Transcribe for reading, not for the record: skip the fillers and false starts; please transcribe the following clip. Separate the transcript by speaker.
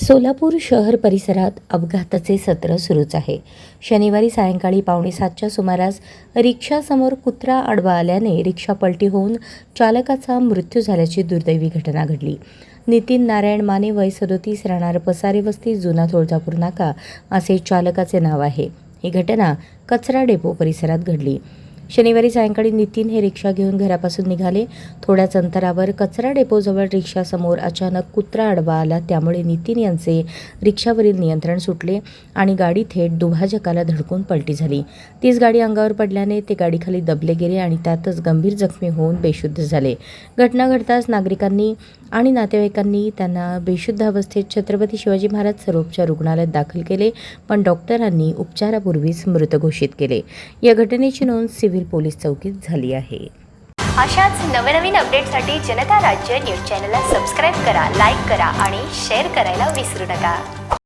Speaker 1: सोलापूर शहर परिसरात अपघाताचे सत्र सुरूच आहे. शनिवारी सायंकाळी 6:45च्या सुमारास रिक्षासमोर कुत्रा आडवा आल्याने रिक्षा पलटी होऊन चालकाचा मृत्यू झाल्याची दुर्दैवी घटना घडली. नितीन नारायण माने, वय 37, राहणार पसारे वस्ती, जुना तुळजापूर नाका असे चालकाचे नाव आहे. ही घटना कचरा डेपो परिसरात घडली. शनिवारी सायंकाळी नितीन हे रिक्षा घेऊन घरापासून निघाले. थोड्याच अंतरावर कचरा डेपोजवळ रिक्षासमोर अचानक कुत्रा आडवा आला. त्यामुळे नितीन यांचे रिक्षावरील नियंत्रण सुटले आणि गाडी थेट दुभाजकाला धडकून पलटी झाली. तीच गाडी अंगावर पडल्याने ते गाडीखाली दबले गेले आणि त्यातच गंभीर जखमी होऊन बेशुद्ध झाले. घटना घडताच नागरिकांनी आणि नातेवाईकांनी त्यांना बेशुद्ध अवस्थेत छत्रपती शिवाजी महाराज सर्वोपचार रुग्णालयात दाखल केले, पण डॉक्टरांनी उपचारापूर्वीच मृत घोषित केले. या घटनेची नोंद सिव्हिल पोलीस चौकीत झाली आहे.
Speaker 2: अशाच नवनवीन अपडेटसाठी जनता राज्य न्यूज चॅनलला सबस्क्राईब करा, लाईक करा आणि शेअर करायला विसरू नका.